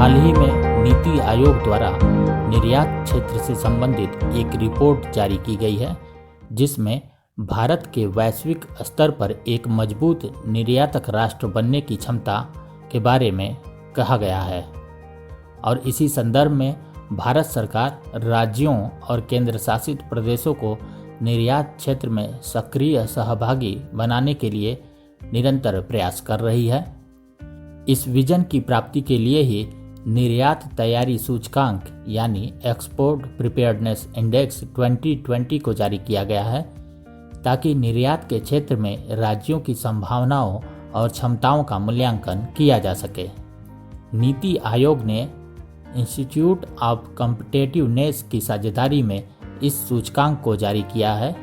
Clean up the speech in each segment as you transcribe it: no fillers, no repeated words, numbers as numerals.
हाल ही में नीति आयोग द्वारा निर्यात क्षेत्र से संबंधित एक रिपोर्ट जारी की गई है, जिसमें भारत के वैश्विक स्तर पर एक मजबूत निर्यातक राष्ट्र बनने की क्षमता के बारे में कहा गया है। और इसी संदर्भ में भारत सरकार राज्यों और केंद्र शासित प्रदेशों को निर्यात क्षेत्र में सक्रिय सहभागी बनाने के लिए निरंतर प्रयास कर रही है। इस विजन की प्राप्ति के लिए ही निर्यात तैयारी सूचकांक यानी एक्सपोर्ट प्रिपेयर्डनेस इंडेक्स 2020 को जारी किया गया है, ताकि निर्यात के क्षेत्र में राज्यों की संभावनाओं और क्षमताओं का मूल्यांकन किया जा सके। नीति आयोग ने इंस्टीट्यूट ऑफ कॉम्पिटिटिवनेस की साझेदारी में इस सूचकांक को जारी किया है।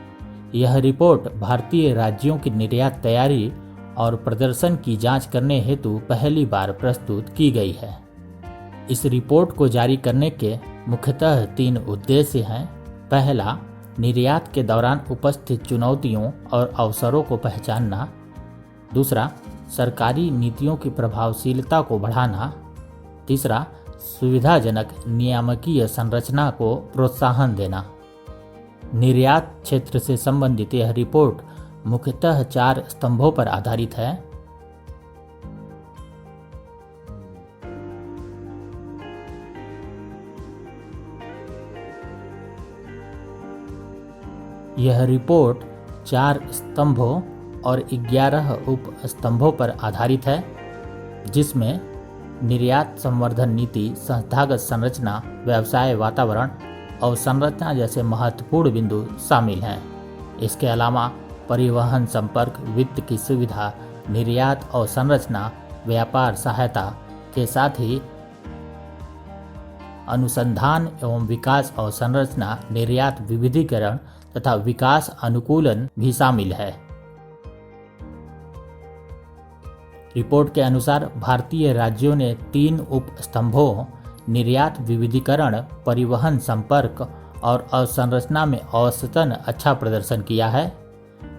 यह रिपोर्ट भारतीय राज्यों की निर्यात तैयारी और प्रदर्शन की जांच करने हेतु पहली बार प्रस्तुत की गई है। इस रिपोर्ट को जारी करने के मुख्यतः 3 उद्देश्य हैं। पहला, निर्यात के दौरान उपस्थित चुनौतियों और अवसरों को पहचानना। दूसरा, सरकारी नीतियों की प्रभावशीलता को बढ़ाना। तीसरा, सुविधाजनक नियामकीय संरचना को प्रोत्साहन देना। निर्यात क्षेत्र से संबंधित यह रिपोर्ट मुख्यतः 4 स्तंभों पर आधारित है। यह रिपोर्ट 4 स्तंभों और 11 उप स्तंभों पर आधारित है, जिसमें निर्यात संवर्धन नीति, संस्थागत संरचना, व्यवसाय वातावरण और संरचना जैसे महत्वपूर्ण बिंदु शामिल हैं। इसके अलावा परिवहन संपर्क, वित्त की सुविधा, निर्यात और संरचना, व्यापार सहायता के साथ ही अनुसंधान एवं विकास और संरचना, निर्यात विविधीकरण तथा विकास अनुकूलन भी शामिल है। रिपोर्ट के अनुसार भारतीय राज्यों ने 3 उप स्तंभों निर्यात विविधीकरण, परिवहन संपर्क और अवसंरचना में औसतन अच्छा प्रदर्शन किया है।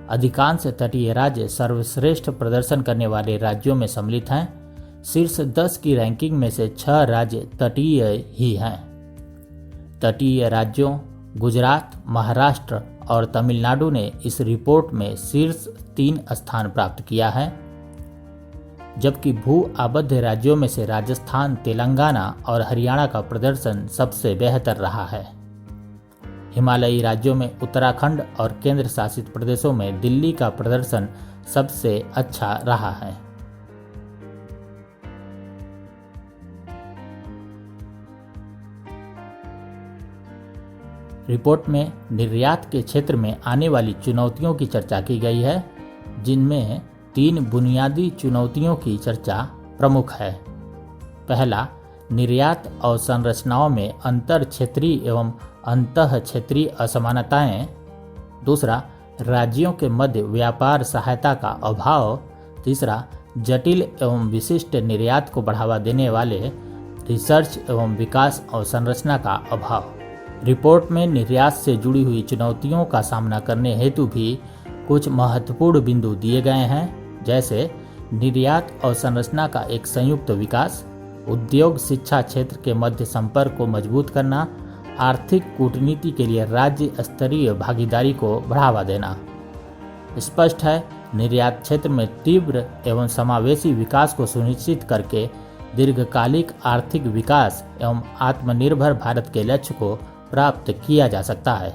अधिकांश तटीय राज्य सर्वश्रेष्ठ प्रदर्शन करने वाले राज्यों में सम्मिलित हैं। शीर्ष 10 की रैंकिंग में से 6 राज्य तटीय ही हैं। तटीय राज्यों गुजरात, महाराष्ट्र और तमिलनाडु ने इस रिपोर्ट में शीर्ष 3 स्थान प्राप्त किया है, जबकि भू आबद्ध राज्यों में से राजस्थान, तेलंगाना और हरियाणा का प्रदर्शन सबसे बेहतर रहा है। हिमालयी राज्यों में उत्तराखंड और केंद्र शासित प्रदेशों में दिल्ली का प्रदर्शन सबसे अच्छा रहा है। रिपोर्ट में निर्यात के क्षेत्र में आने वाली चुनौतियों की चर्चा की गई है, जिनमें 3 बुनियादी चुनौतियों की चर्चा प्रमुख है। पहला, निर्यात और संरचनाओं में अंतर क्षेत्रीय एवं अंतः क्षेत्रीय असमानताएं। दूसरा, राज्यों के मध्य व्यापार सहायता का अभाव। तीसरा, जटिल एवं विशिष्ट निर्यात को बढ़ावा देने वाले रिसर्च एवं विकास और संरचना का अभाव। रिपोर्ट में निर्यात से जुड़ी हुई चुनौतियों का सामना करने हेतु भी कुछ महत्वपूर्ण बिंदु दिए गए हैं, जैसे निर्यात और संरचना का एक संयुक्त विकास, उद्योग शिक्षा क्षेत्र के मध्य संपर्क को मजबूत करना, आर्थिक कूटनीति के लिए राज्य स्तरीय भागीदारी को बढ़ावा देना। स्पष्ट है, निर्यात क्षेत्र में तीव्र एवं समावेशी विकास को सुनिश्चित करके दीर्घकालिक आर्थिक विकास एवं आत्मनिर्भर भारत के लक्ष्य को प्राप्त किया जा सकता है।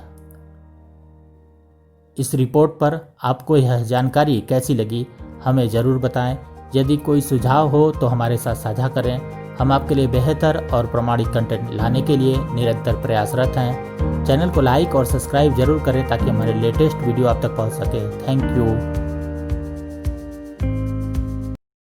इस रिपोर्ट पर आपको यह जानकारी कैसी लगी, हमें ज़रूर बताएं। यदि कोई सुझाव हो तो हमारे साथ साझा करें। हम आपके लिए बेहतर और प्रामाणिक कंटेंट लाने के लिए निरंतर प्रयासरत हैं। चैनल को लाइक और सब्सक्राइब जरूर करें ताकि हमारे लेटेस्ट वीडियो आप तक पहुंच सके। Thank you.